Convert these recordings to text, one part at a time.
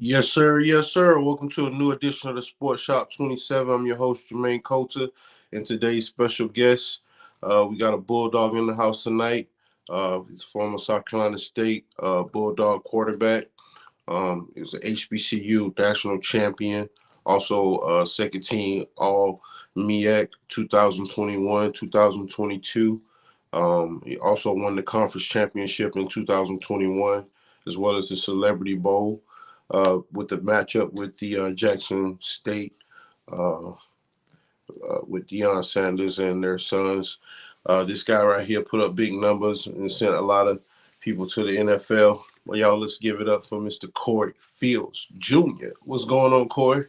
Yes, sir. Yes, sir. Welcome to a new edition of the Sports Shop 27. I'm your host, Jermaine Coulter, and today's special guest, we got a Bulldog in the house tonight. He's a former South Carolina State Bulldog quarterback. He was an HBCU national champion, also second team All MEAC 2021, 2022. He also won the conference championship in 2021, as well as the Celebrity Bowl with the matchup with the Jackson State uh, with Deion Sanders and their sons. This guy right here put up big numbers and sent a lot of people to the NFL. Well, y'all, let's give it up for Mr. Corey Fields Jr. What's going on, Corey?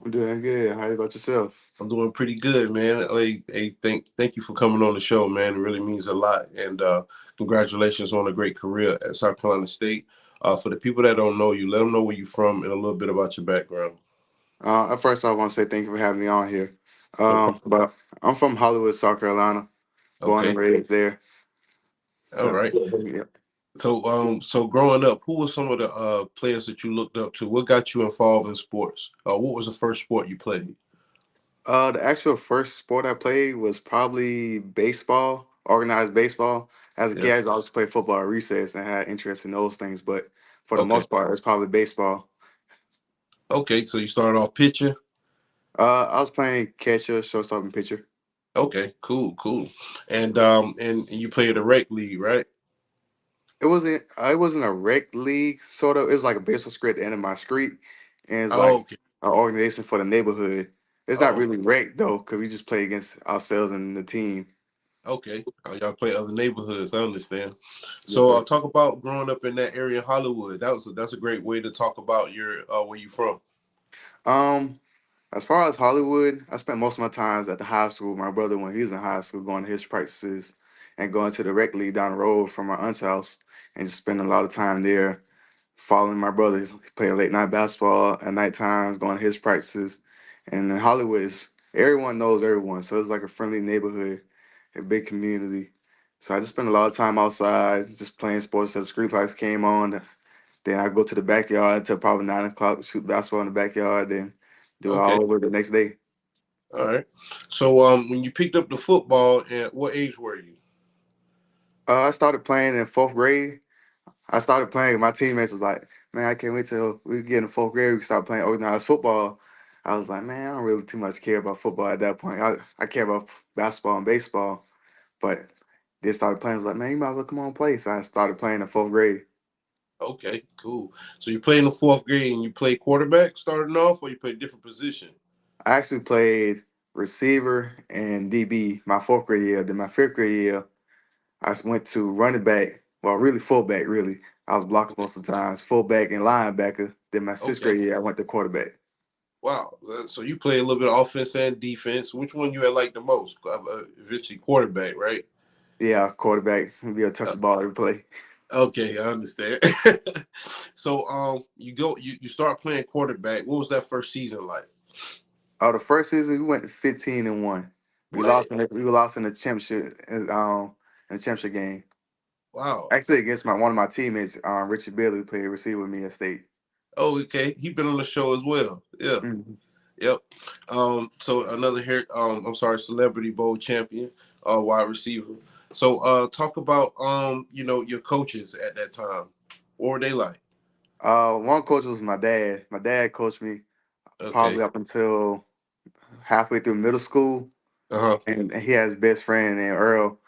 I'm doing good. How about yourself? I'm doing pretty good, man. Thank you for coming on the show, man. It really means a lot. And congratulations on a great career at South Carolina State. For the people that don't know you, let them know where you're from and a little bit about your background. At first, I want to say thank you for having me on here. No problem. But I'm from Hollywood, South Carolina, born and Okay. raised there. All So, right. yeah. So growing up, who were some of the players that you looked up to? What got you involved in sports? What was the first sport you played? The actual first sport I played was probably baseball, organized baseball. As a Yeah. kid, I used to always play football at recess and had interest in those things. But for the Okay. most part, it's probably baseball. Okay. So you started off pitcher. I was playing catcher, shortstop, and pitcher. Okay. Cool. Cool. And you played a rec league, right? It wasn't a rec league, sort of. It was like a baseball street at the end of my street, and it's Oh, like okay. an organization for the neighborhood. It's not Oh, really rec though, because we just play against ourselves and the team. okay. Y'all play other neighborhoods. I understand. Yes, So sir. I'll talk about growing up in that area, Hollywood. That's a great way to talk about your where you from. Um, as far as Hollywood, I spent most of my times at the high school. My brother, when he was in high school, going to his practices and going to the rec league down the road from my aunt's house, and just spending a lot of time there, following my brother. He played late night basketball at night times, going to his practices. And in Hollywood, everyone knows everyone, so it's like a friendly neighborhood, a big community. So I just spent a lot of time outside, just playing sports till the street lights came on. Then I go to the backyard until probably 9 o'clock, shoot basketball in the backyard, then do it Okay. all over the next day. All right. So when you picked up the football, at what age were you? I started playing in fourth grade. I started playing. My teammates was like, "Man, I can't wait till we get in fourth grade. We can start playing organized football." I was like, "Man, I don't really too much care about football at that point. I care about basketball and baseball." But they started playing. I was like, "Man, you might as well come on and play." So I started playing in fourth grade. Okay, cool. So you play in the fourth grade and you play quarterback starting off, or you play different position? I actually played receiver and DB my fourth grade year. Then my fifth grade year, went to running back. Well, really fullback. Really, I was blocking most of the times. Fullback and linebacker. Then my sixth Okay. grade year, I went to quarterback. Wow. So you play a little bit of offense and defense. Which one you had like the most? Eventually quarterback, right? Yeah, quarterback. Be able to touch Uh, the ball every play. okay, I understand. So you start playing quarterback. What was that first season like? Oh, the first season we went 15-1. We What? lost we were lost in the championship in the championship game. Wow. Actually against my one of my teammates, Richard Bailey, who played receiver with me at state. Oh, okay. He been on the show as well. Yeah. Mhm. Yep. So another here. I'm sorry, Celebrity Bowl champion, wide receiver. So talk about your coaches at that time. What were they like? One coach was my dad. My dad coached me Okay. probably up until halfway through middle school, Uh huh. and he has his best friend named Earl.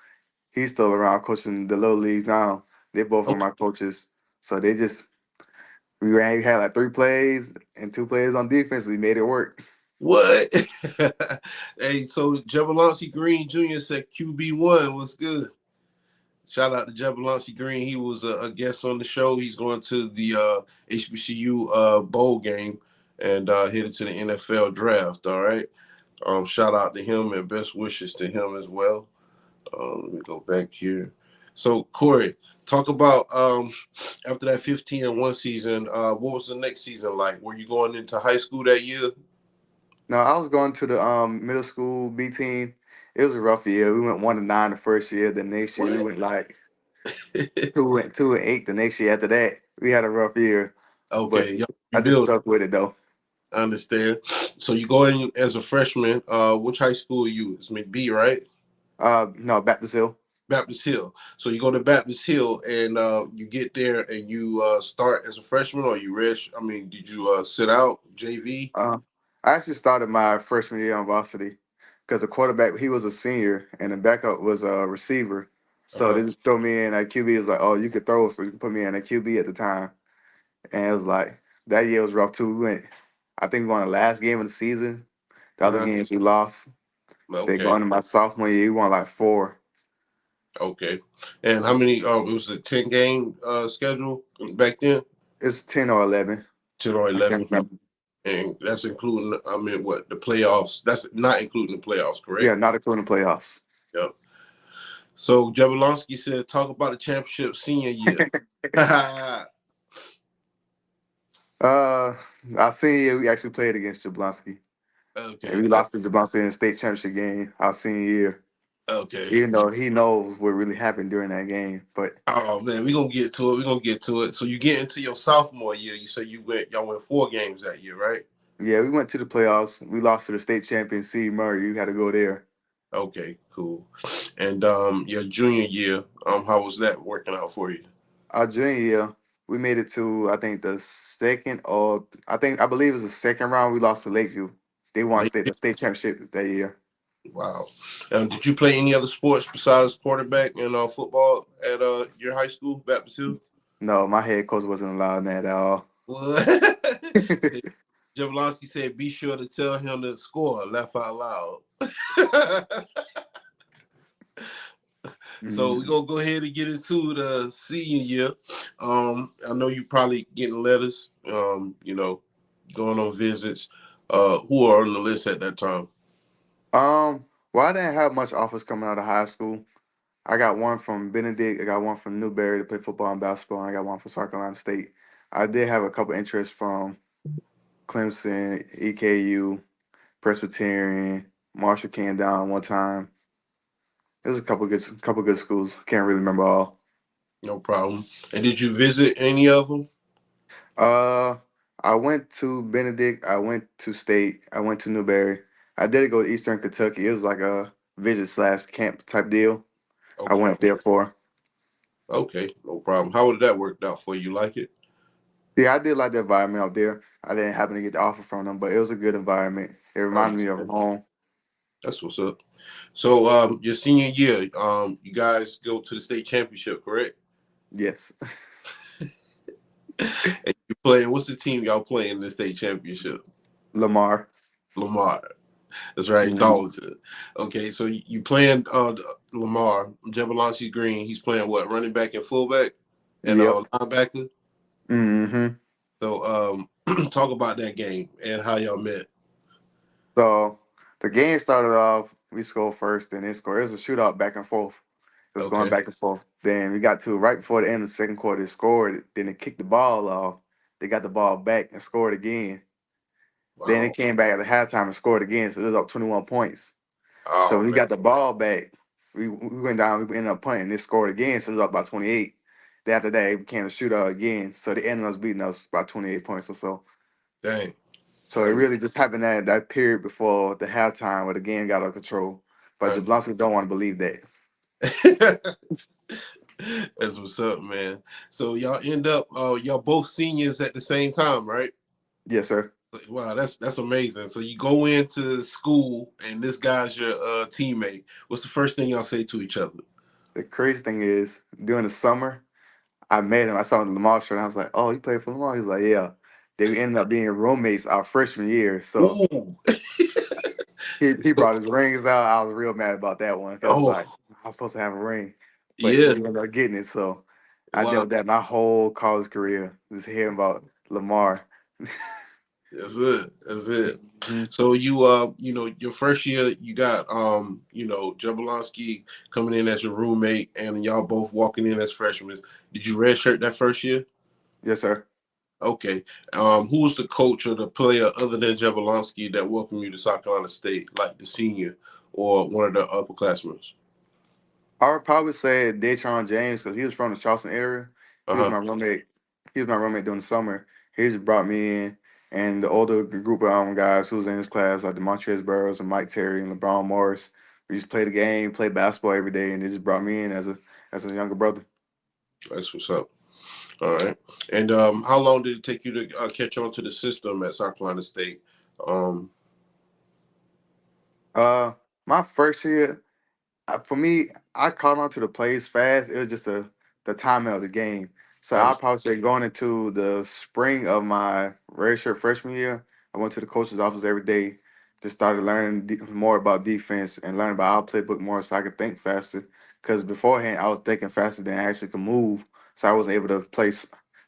He's still around coaching the little leagues now. They both were Okay. my coaches, so we had like three plays and two plays on defense. We made it work. What? Hey, so Jabberlancy Green Jr. said QB1 was good. Shout out to Jabberlancy Green. He was a guest on the show. He's going to the HBCU bowl game and headed to the NFL draft. All right. Shout out to him and best wishes to him as well. Let me go back here. So Corey, talk about after that 15-1 season. What was the next season like? Were you going into high school that year? No, I was going to the middle school B team. It was a rough year. We went 1-9 the first year. The next year we What? went like two and 8. The next year after that, we had a rough year. But Okay, You just build. stuck with it though. I understand. So you go in as a freshman. Which high school are you? It's McB, right? No, Baptist Hill. Baptist Hill. So you go to Baptist Hill and you get there and you start as a freshman, or you red? I mean, did you sit out JV? Uh, I actually started my freshman year on varsity because the quarterback he was a senior and the backup was a receiver. Uh So huh. they just throw me in at QB. It's like, oh, you could throw, so you can put me in at QB at the time. And it was like that year was rough too. We went, I think we won the last game of the season. The Uh other huh. games we lost. They Okay. going to my sophomore year, we won like four. Okay. And how many? It was a 10 game schedule back then. It's 10 or 11. 10 or I can't 11, remember. and that's including. I mean, what the playoffs? That's not including the playoffs, Yeah, correct? not including the playoffs. Yep. So Jablonski said, "Talk about the championship senior year." uh, our senior year, we actually played against Jablonski. And Okay. we lost to Jablonski in the state championship game our senior year. Okay. Even though he knows what really happened during that game. But Oh man, we gonna get to it. We gonna get to it. So you get into your sophomore year. You say y'all went 4 games that year, right? yeah, we went to the playoffs. We lost to the state champion C Murray. You had to go there. Okay, cool. And your junior year, how was that working out for you? Our junior year, we made it to I think the second or I believe it was the second round. We lost to Lakeview. They won Late. the state championship that year. Wow. Did you play any other sports besides quarterback and football at your high school, Baptist Hill? No, my head coach wasn't allowed that at all. What? Jablonski said, "Be sure to tell him to score." Laugh out loud. So we're Mhm. gonna go ahead and get into the senior year. I know you probably getting letters, going on visits. Who are on the list at that time? Well, I didn't have much offers coming out of high school. I got one from Benedict. I got one from Newberry to play football and basketball. And I got one from South Carolina State. I did have a couple interests from Clemson, EKU, Presbyterian, Marshall came down one time. There's a couple good schools. Can't really remember all. No problem. And did you visit any of them? Uh, I went to Benedict. I went to State. I went to Newberry. I did go to Eastern Kentucky. It was like a visit slash camp type deal. I Okay. went up there for. Okay, no problem. How did that work out for you? Like it? Yeah, I did like the environment out there. I didn't happen to get the offer from them, but it was a good environment. It I reminded me of understand. home. That's what's up. So, your senior year, you guys go to the state championship, correct? Yes, And you playing? What's the team y'all playing in the state championship? Lamar. Lamar. That's right, Hmm. Darlington. Okay, so you playing Lamar, Jabalonsi Green. He's playing what? Running back and fullback, and Yep. linebacker. Hmm. So, talk about that game and how y'all met. So the game started off. We scored first, then they scored. It was a shootout back and forth. It was going Okay. back and forth. Then we got to right before the end of the second quarter. They scored. Then they kicked the ball off. They got the ball back and scored again. Then they Wow. came back at the halftime and scored again. So it was up 21 points. So Oh when we man. got the ball back, we went down. We ended up punting. They scored again. So it was up by 28. Then after that, it became a shootout again. So they ended up beating us by 28 points or so. Dang. So it really just happened that period before the halftime where the game got out of control. But I Jablonski don't want to believe that. understand. That's what's up, man. So y'all end up, y'all both seniors at the same time, right? Yes, sir. Like, wow, that's amazing. So you go into school and this guy's your teammate. What's the first thing y'all say to each other? The crazy thing is, during the summer, I met him. I saw him in the Lamar shirt. And I was like, "Oh, you play for Lamar?" He was like, "Yeah." Then we ended up being roommates our freshman year. So Ooh. he brought his rings out. I was real mad about that one because Oh, like I was supposed to have a ring, but he yeah. ended up getting it. So I Wow. dealt with that my whole college career, just hearing about Lamar. That's it. That's it. Mhm. So you your first year you got Jablonski coming in as your roommate and y'all both walking in as freshmen. Did you redshirt that first year? Yes, sir. Okay. Who was the coach or the player other than Jablonski that welcomed you to South Carolina State, like the senior or one of the upperclassmen? I would probably say Daytron James because he was from the Charleston area. He was Uh-huh. my roommate. He was my roommate during the summer, He just brought me in, and the older group of guys who was in his class, like the Montrez Burrows and Mike Terry and LeBron Morris. We just played the game, played basketball every day, and they just brought me in as a younger brother. That's what's up. All right. And how long did it take you to catch on to the system at South Carolina State? Um, Uh, my first year, for me, I caught on to the plays fast. It was just the timing of the game. So I'll understand. probably say going into the spring of my redshirt freshman year, I went to the coach's office every day, just started learning more about defense and learning about our playbook more so I could think faster. Because beforehand, I was thinking faster than I actually could move. So I wasn't able to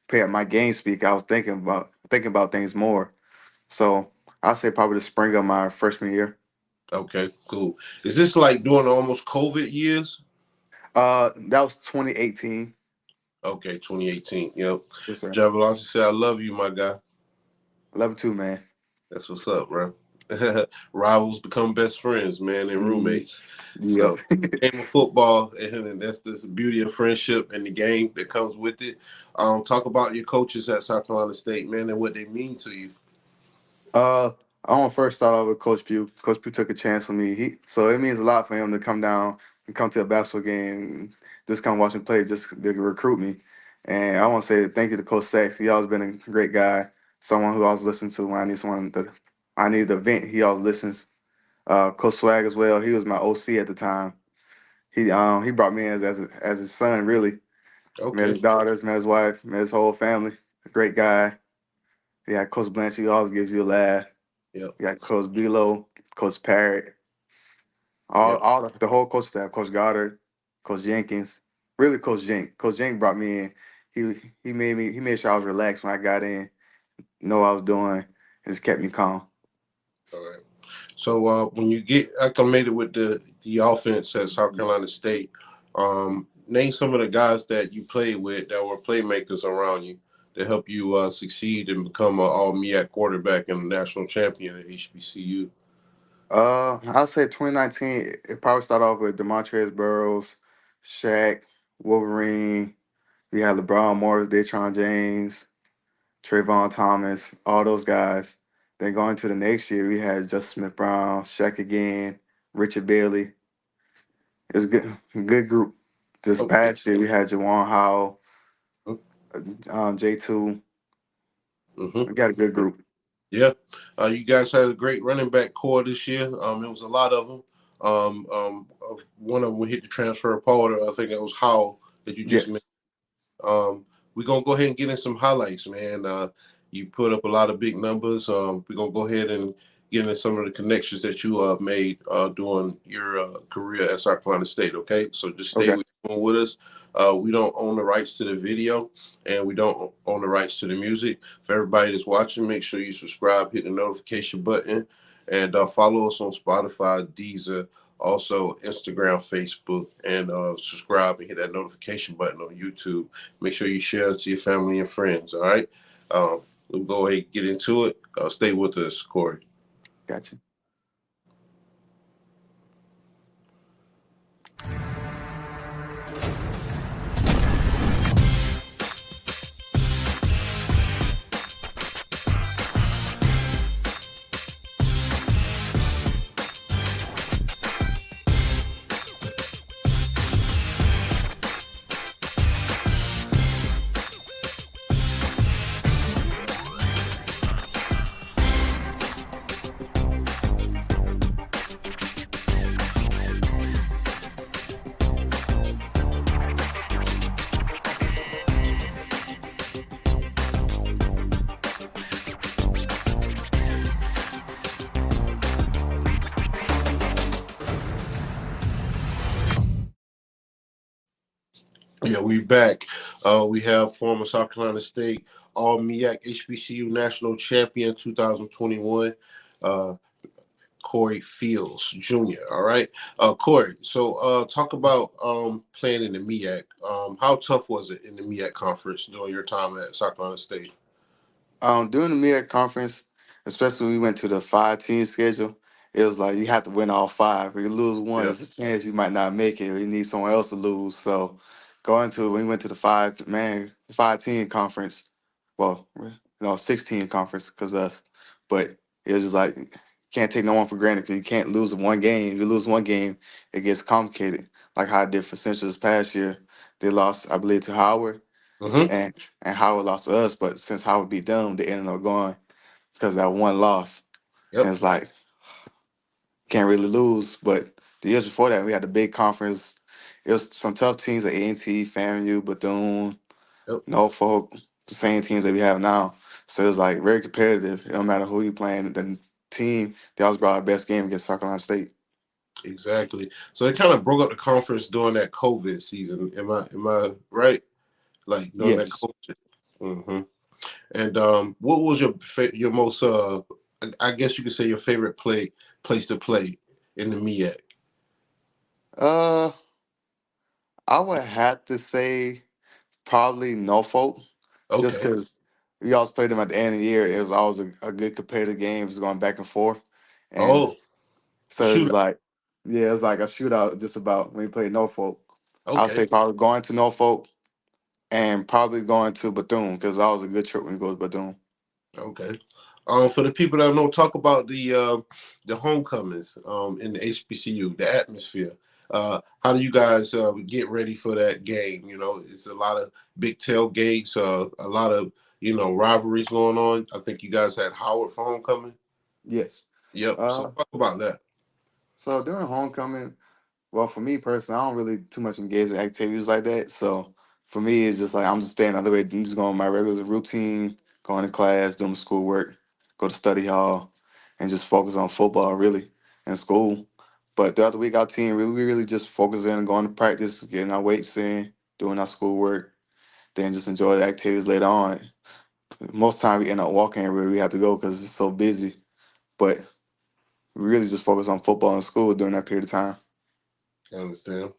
pay up my game speed. I was thinking about things more. So I'll say probably the spring of my freshman year. Okay, cool. Is this like during almost COVID years? That was 2018. Okay, 2018. Yep. Yes, sir. Javelin said, I love you, my guy. Love it too, man. That's what's up, bro. Rivals become best friends, man, and Mhm. roommates. Yep. So, game of football, and that's the beauty of friendship and the game that comes with it. Talk about your coaches at South Carolina State, man, and what they mean to you. uh, I want to first start off with Coach Pugh. Coach Pugh took a chance on me. So it means a lot for him to come down and come to a basketball game, just come watch me play, just to recruit me. And I want to say thank you to Coach Sachs. He always been a great guy, someone who I was listening to when I needed a vent. He always listens. Coach Swag as well. He was my OC at the time. He brought me in as his son really. Met Okay. his daughters, met his wife, met his whole family. A great guy. Yeah, Coach Blanche, he always gives you a laugh. Yep. You got Coach Belo, Coach Parrott, all Yep. all the whole coach staff, Coach Goddard, Coach Jenkins, really Coach Jenk. Coach Jenk brought me in. He made sure I was relaxed when I got in, know what I was doing, and just kept me calm. All right. So when you get acclimated with the offense at South Carolina State, name some of the guys that you played with that were playmakers around you to help you succeed and become an All MEAC quarterback and a national champion at HBCU. I'll say 2019. It probably started off with Demontrez Burrows, Shaq, Wolverine. We had LeBron Morris, Detron James, Trayvon Thomas, all those guys. Then going to the next year, we had Justice Smith Brown, Shaq again, Richard Bailey. It was a good group. This Okay. past year, we had Jawan Howell, J2. Mm-hmm. We got a good group. Yeah, you guys had a great running back core this year. It was a lot of them. One of them hit the transfer portal. I think it was Howell that you just mentioned. Yes. We're gonna go ahead and get in some highlights, man. You put up a lot of big numbers. We're gonna go ahead and get into some of the connections that you made during your career at South Carolina State. Okay, so just stay Okay. with us. We don't own the rights to the video, and we don't own the rights to the music. For everybody that's watching, make sure you subscribe, hit the notification button, and follow us on Spotify, Deezer, also Instagram, Facebook, and subscribe and hit that notification button on YouTube. Make sure you share it to your family and friends. All right. We'll go ahead and get into it. Stay with us, Corey. Gotcha. Yeah, we back. We have former South Carolina State All MEAC HBCU National Champion 2021, uh, Corey Fields Jr. All right, Corey. So talk about playing in the MEAC. How tough was it in the MEAC conference during your time at South Carolina State? During the MEAC conference, especially when we went to the 5-team schedule, it was like you have to win all five. If you lose one, Yeah. there's a chance you might not make it, or you need someone else to lose. So when we went to the 5-team conference, well, 16 conference because us. But it was just like can't take no one for granted because you can't lose one game. If you lose one game, it gets complicated. Like how I did for Central this past year. They lost, I believe, to Howard, Mm-hmm. and Howard lost to us. But since Howard beat them, they ended up going because of that one loss. And Yep. it's like can't really lose. But the years before that, we had the big conference. It was some tough teams like A&T, FAMU, Bethune, Yep. Norfolk, the same teams that we have now. So it was like very competitive. It don't matter who you playing. The team, they always brought our best game against South Carolina State. Exactly. So it kind of broke up the conference during that COVID season. Am I right? Like during that Yes. COVID. Mm-hmm. And what was your most I guess you could say your favorite place to play in the MEAC? Uh, I would have to say probably Norfolk, just Okay. because we always played them at the end of the year. It was always a good competitive game. It was going back and forth, and Oh, so it shoot. was like, yeah, it was like a shootout just about when we played Norfolk. I'll Okay. say probably going to Norfolk and probably going to Bethune because that was a good trip when we go to Bethune. Okay. For the people that don't talk about the homecomings in the HBCU, the atmosphere. How do you guys get ready for that game? You know, it's a lot of big tailgates, a lot of rivalries going on. I think you guys had Howard for homecoming. Yes. Yep. So Uh, talk about that. so during homecoming, well, for me personally, I don't really too much engage in activities like that. So for me, it's just like I'm just staying out of the way, I'm just going my regular routine, going to class, doing my schoolwork, go to study hall, and just focus on football really and school. But throughout the week, our team we really just focus in and going to practice, getting our weights in, doing our schoolwork, then just enjoy the activities later on. Most time we end up walking everywhere we have to go because it's so busy. But we really just focus on football and school during that period of time. I understand.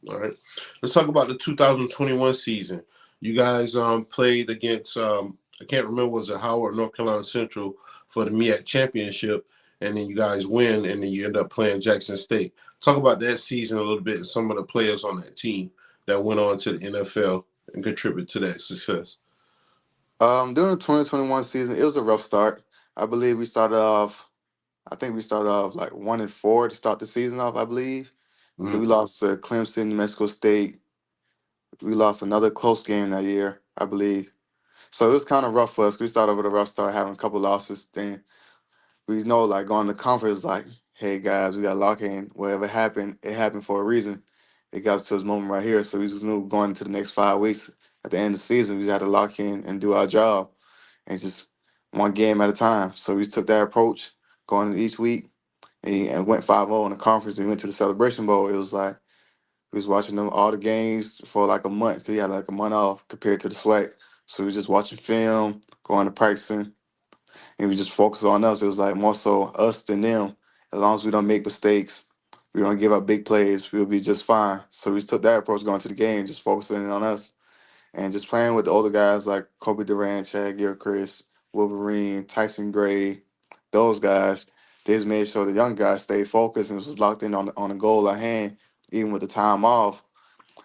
All right. Let's talk about the 2021 season. You guys played against I can't remember was it Howard or North Carolina Central for the MEAC championship, and then you guys win, and then you end up playing Jackson State. Talk about that season a little bit and some of the players on that team that went on to the NFL and contribute to that success. During the 2021 season, it was a rough start. I believe we started off. I think we started off like 1-4 to start the season off. I believe because Mm, we lost to Clemson, New Mexico State. We lost another close game that year, I believe. So it was kind of rough for us. We started with a rough start, having a couple losses. Then we know, like going to conference, like, hey guys, we got to lock in. Whatever happened, it happened for a reason. It got to this moment right here. So we just knew going into the next 5 weeks at the end of the season, we just had to lock in and do our job and just one game at a time. So we took that approach going into each week and went 5-0 in the conference. We went to the Celebration Bowl. It was like we was watching them all the games for like a month because we had like a month off compared to the SWAC. So we was just watching film, going to practicing, and we just focused on us. It was like more so us than them. As long as we don't make mistakes, we don't give up big plays, we'll be just fine. So we just took that approach going to the game, just focusing on us and just playing with the older guys like Kobe Durant, Chad Gilchrist, Wolverine, Tyson Gray, those guys. They just made sure the young guys stayed focused and was locked in on the goal at hand, even with the time off,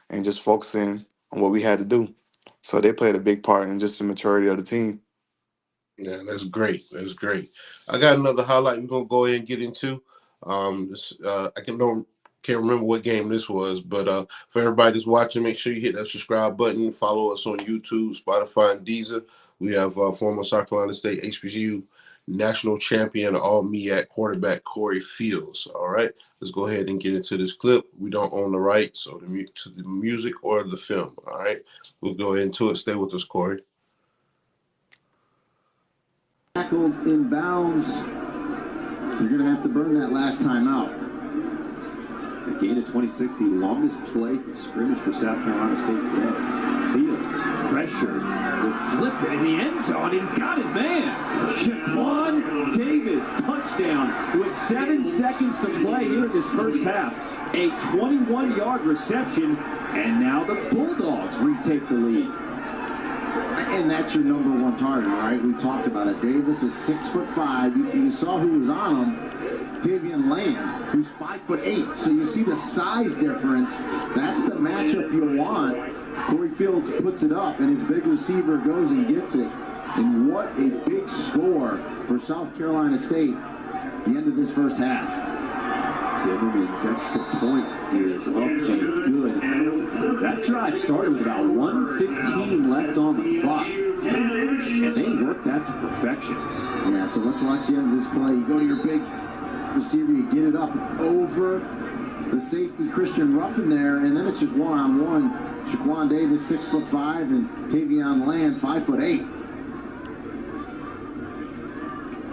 and just focusing on what we had to do. So they played a big part in just the maturity of the team. yeah, that's great. That's great. I got another highlight we're gonna go ahead and get into. I can't remember what game this was, but for everybody that's watching, make sure you hit that subscribe button. Follow us on YouTube, Spotify, and Deezer. We have former South Carolina State HBCU national champion, all MEAC quarterback Corey Fields. All right, let's go ahead and get into this clip. We don't own the rights or to the music or the film. All right, we'll go into it. Stay with us, Corey. Tackled in bounds. You're going to have to burn that last time out. A gain of 26, the longest play from scrimmage for South Carolina State today. Fields, pressure, will flip it in the end zone. He's got his man. Shaquan Davis, touchdown with 7 seconds to play here in this first half. A 21-yard reception, and now the Bulldogs retake the lead. And that's your number one target, right? We talked about it. Davis is 6'5". You saw who was on him. Davian Land, who's 5'8". So you see the size difference. That's the matchup you want. Corey Fields puts it up, and his big receiver goes and gets it. And what a big score for South Carolina State the end of this first half. Zimmerman's extra point is up and good. That drive started with about 1:15 left on the clock, and they worked that to perfection. Yeah, so let's watch the end of this play. You go to your big receiver, you get it up over the safety Christian Ruffin there, and then it's just one-on-one. Shaquan Davis, 6'5", and Tavion Land, 5'8".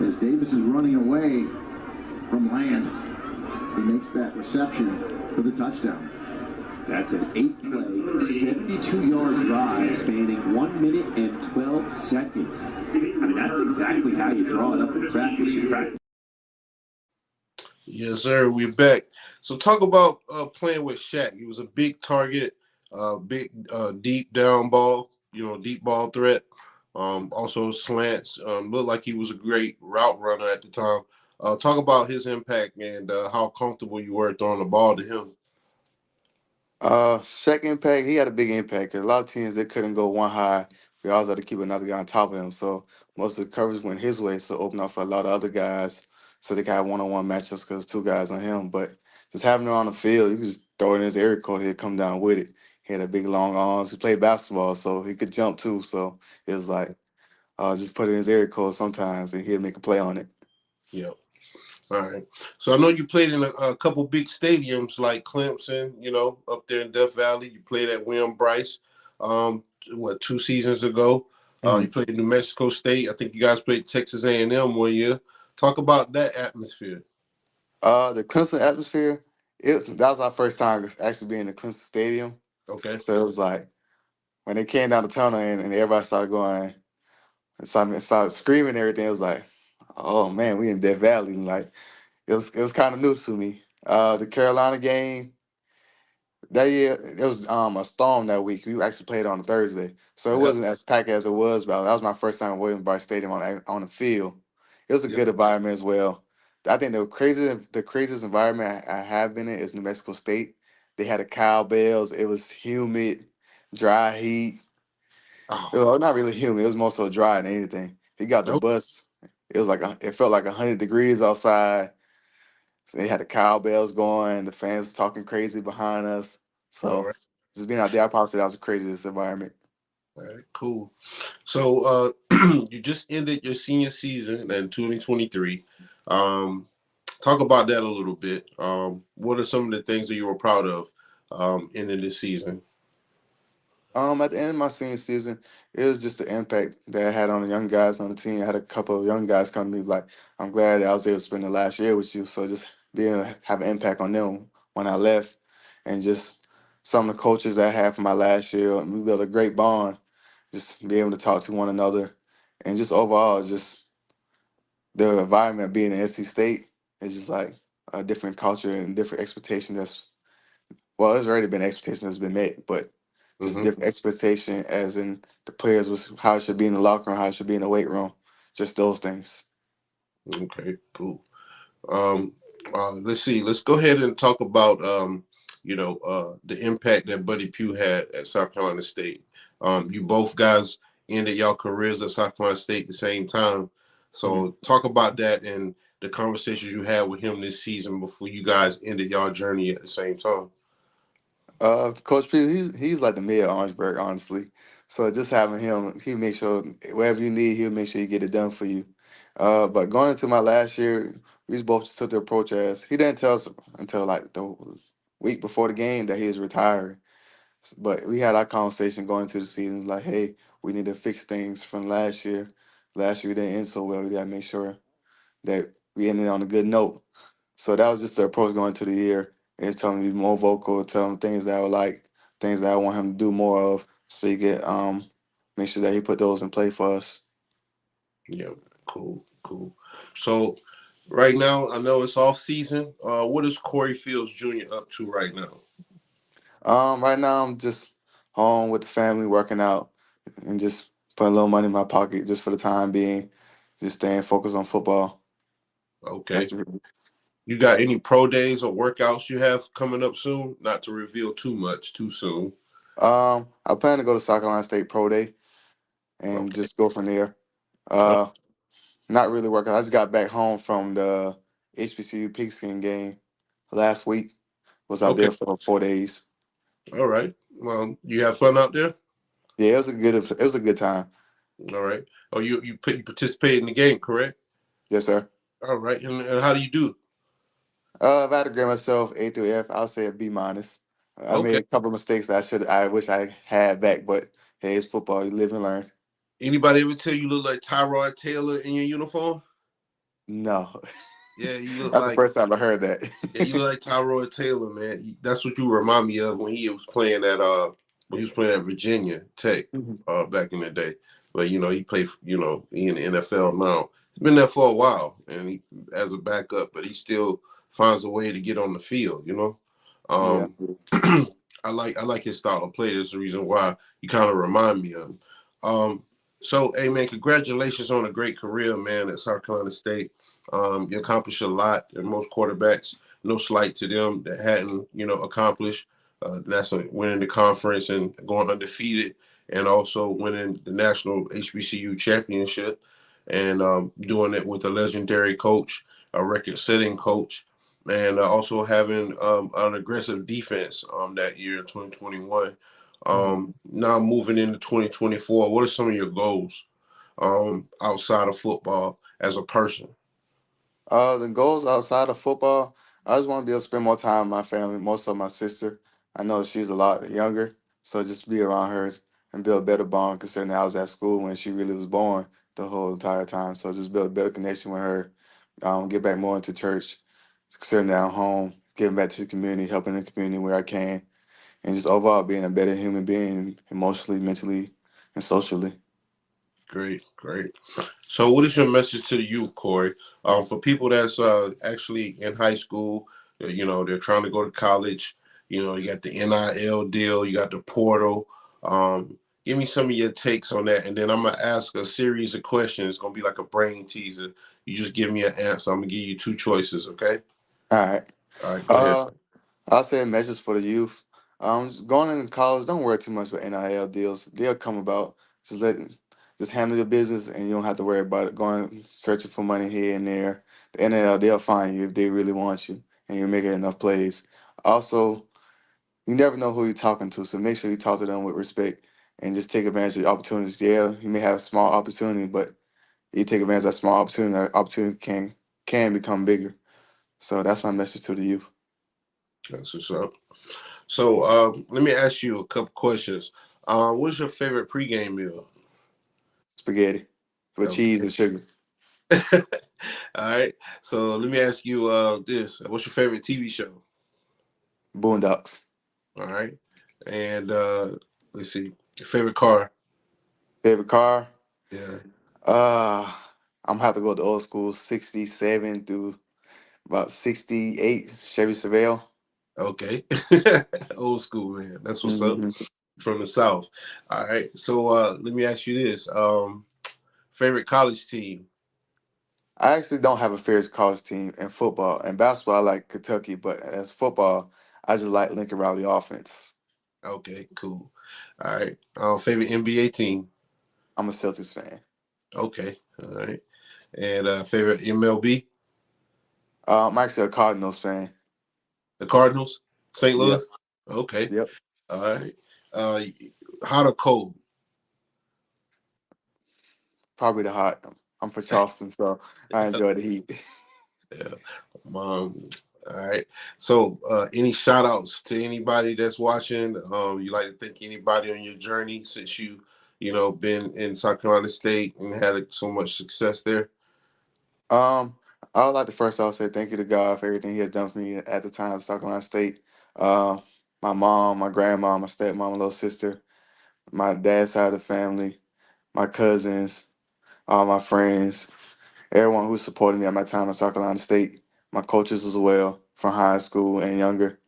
As Davis is running away from Land, he makes that reception for the touchdown. That's an 8-play, 72-yard drive spanning 1 minute and 12 seconds. I mean, that's exactly how you draw it up in practice. You practice. Yes, sir. We're back. So talk about playing with Shaq. He was a big target, big deep down ball, deep ball threat. Also slants. Looked like he was a great route runner at the time. Talk about his impact and how comfortable you were throwing the ball to him. Shaq impact, he had a big impact. 'Cause a lot of teams, they couldn't go one high. We always had to keep another guy on top of him. So most of the coverage went his way, so open up for a lot of other guys so they could have one-on-one matchups because two guys on him. But just having him on the field, you could just throw it in his area code, he'd come down with it. He had a big long arms. He played basketball, so he could jump too. So it was like just put it in his area code sometimes and he'd make a play on it. Yep. All right. So I know you played in a couple big stadiums like Clemson, up there in Death Valley. You played at William Bryce, 2 seasons ago. You played in New Mexico State. I think you guys played Texas A&M 1 year. Talk about that atmosphere. The Clemson atmosphere, that was our first time actually being in the Clemson Stadium. Okay. So it was like when they came down the tunnel and everybody started going and started screaming and everything, it was like, oh man, we in Death Valley. And like it was kind of new to me. The Carolina game that year, it was a storm that week. We actually played on a Thursday, so it Yep. wasn't as packed as it was. But that was my first time at Williams Bryce Stadium on the field. It was a good environment as well. I think the craziest environment I have been in is New Mexico State. They had the cowbells. It was humid, dry heat. Oh, Well, not really humid. It was more so dry than anything. He got the nope. bus. It was like it felt like 100 degrees outside. So they had the cowbells going. The fans talking crazy behind us. All So right. just being out there, I probably say that was the craziest environment. All right. Cool. So you just ended your senior season in 2023. Talk about that a little bit. What are some of the things that you were proud of ending this season? At the end of my senior season, it was just the impact that I had on the young guys on the team. I had a couple of young guys come to me like, I'm glad that I was able to spend the last year with you. So just being able to have an impact on them when I left, and just some of the coaches that I had for my last year, and we built a great bond. Just be able to talk to one another, and just overall, just the environment being in NC State is just like a different culture and different expectation. There's already been expectation that's been met, but just Mm-hmm. different expectation as in the players was how it should be in the locker room, how it should be in the weight room, just those things. Okay, cool. Let's see. Let's go ahead and talk about the impact that Buddy Pugh had at South Carolina State. You both guys ended your careers at South Carolina State at the same time. So talk about that and the conversations you had with him this season before you guys ended your journey at the same time. Coach Pugh, he's like the mayor of Orangeburg, honestly. So just having him, he make sure whatever you need, he'll make sure you get it done for you. But going into my last year, we both just took the approach as he didn't tell us until like the week before the game that he was retiring. But we had our conversation going into the season, like, hey, we need to fix things from last year. Last year we didn't end so well. We gotta make sure that we ended on a good note. So that was just the approach going into the year. Is telling me to be more vocal, tell him things that I would like, things that I want him to do more of, so he get make sure that he put those in play for us. Yeah, cool. So right now, I know it's off season. What is Corey Fields Jr. up to right now? Right now I'm just home with the family, working out, and just putting a little money in my pocket just for the time being, just staying focused on football. Okay. That's You got any pro days or workouts you have coming up soon? Not to reveal too much too soon. I plan to go to South Carolina State Pro Day and Okay. just go from there. Oh, Uh, Not really working. I just got back home from the HBCU pigskin game last week. Was out okay. there for 4 days. All right. Well, you have fun out there. Yeah, it was a good time. All right. Oh, you participate in the game, correct? Yes, sir. All right. And how do you do? If I had to grade myself A through F, I'll say a B minus. I Okay. made a couple of mistakes that I wish I had back, but hey, it's football. You live and learn. Anybody ever tell you look like Tyrod Taylor in your uniform? No, Yeah, you look that's the like first time I heard yeah, you that. look like Tyrod Taylor, man. That's what you remind me of when he was playing at Virginia Tech Mhm. back in the day. But he played he in the NFL now. He's been there for a while and he as a backup, but he still finds a way to get on the field, Yeah. Um I like his style of play. That's the reason why you kind of remind me of him. Um so hey man, congratulations on a great career, man, at South Carolina State. You accomplished a lot, and most quarterbacks, no slight to them, that hadn't, accomplished. That's winning the conference and going undefeated, and also winning the national HBCU championship, and doing it with a legendary coach, a record-setting coach, and also having an aggressive defense that year in 2021. Mhm. Now moving into 2024, what are some of your goals outside of football as a person? The goals outside of football, I just want to be able to spend more time with my family, more so my sister. I know she's a lot younger, so just be around her and build a better bond. Considering I was at school when she really was born the whole entire time, so just build a better connection with her. Get back more into church, sitting down home, giving back to the community, helping the community where I can, and just overall being a better human being, emotionally, mentally, and socially. Great, great. So, what is your message to the youth, Corey? For people that's actually in high school, they're trying to go to college. You got the NIL deal, you got the portal. Give me some of your takes on that, and then I'm gonna ask a series of questions. It's gonna be like a brain teaser. You just give me an answer. I'm gonna give you two choices. Okay. All right. All right. Go ahead. Uh, I'll say message for the youth. Just going into college, don't worry too much with NIL deals. They'll come about. Just handle your business, and you don't have to worry about it. Going searching for money here and there. The NIL, they'll find you if they really want you, and you're making enough plays. Also, you never know who you're talking to, so make sure you talk to them with respect and just take advantage of the opportunities. Yeah, you may have a small opportunity, but you take advantage of that small opportunity. That opportunity can become bigger. So that's my message to the youth. That's what's up. So, let me ask you a couple questions. What's your favorite pregame meal? Spaghetti with Okay. cheese and sugar. All right. So let me ask you this. What's your favorite TV show? Boondocks. All right. And let's see. Your favorite car? Favorite car? Yeah. Uh, I'm gonna have to go with the old school 67 through about 68 Chevy Surveil. Okay. Old school, man. That's what's up. Hmm. From the South. All right. So let me ask you this. Favorite college team? I actually don't have a favorite college team in football. And basketball, I like Kentucky, but as football, I just like Lincoln Riley offense. Okay, cool. All right. Favorite NBA team? I'm a Celtics fan. Okay. All right. And favorite MLB? I'm actually a Cardinals fan. The Cardinals? St. Yep. Louis? Okay. Yep. All right. Uh, hot or cold? Probably the hot. I'm for Charleston, so I enjoy the heat. Yeah. Um, all right. So, any shout outs to anybody that's watching? You like to thank anybody on your journey since been in South Carolina State and had so much success there? Um, I would like to first off say thank you to God for everything He has done for me at the time of South Carolina State. Uh, my mom, my grandma, my stepmom, my little sister, my dad's side of the family, my cousins, all my friends, everyone who supported me at my time in South Carolina State, my coaches as well from high school and younger,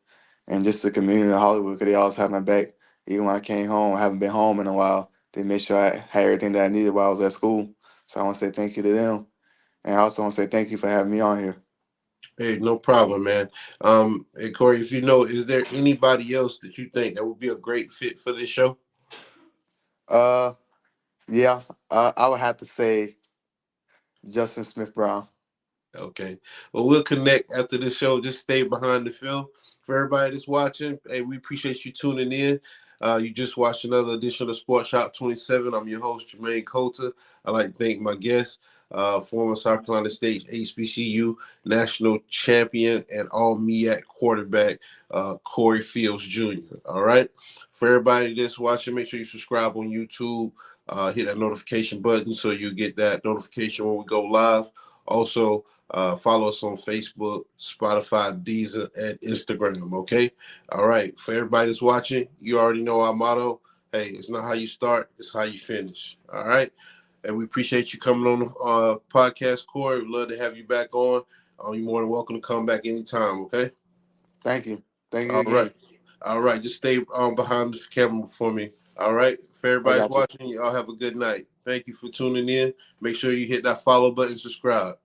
and just the community in Hollywood because they always had my back. Even when I came home, I haven't been home in a while. They made sure I had everything that I needed while I was at school. So I want to say thank you to them. And I also want to say thank you for having me on here. Hey, no problem, man. Hey, Corey, if you know, is there anybody else that you think that would be a great fit for this show? Uh, yeah, I would have to say. Justin Smith Brown. Okay. Well, we'll connect after this show. Just stay behind the film. For everybody that's watching, hey, we appreciate you tuning in. You just watched another edition of Sports Shop 27. I'm your host, Jermaine Coulter. I'd like to thank my guest, former South Carolina State HBCU national champion and all MEAC quarterback, Corey Fields Jr. All right. For everybody that's watching, make sure you subscribe on YouTube. Hit that notification button so you get that notification when we go live. Also, follow us on Facebook, Spotify, Deezer, and Instagram, okay? All right. For everybody that's watching, you already know our motto. Hey, it's not how you start, it's how you finish. All right? And we appreciate you coming on the podcast, Corey. We'd love to have you back on. You're more than welcome to come back anytime, okay? Thank you. Thank you All again. right. All right. Just stay behind the camera for me. All right. For I everybody's got you. watching, y'all have a good night. Thank you for tuning in. Make sure you hit that follow button, subscribe.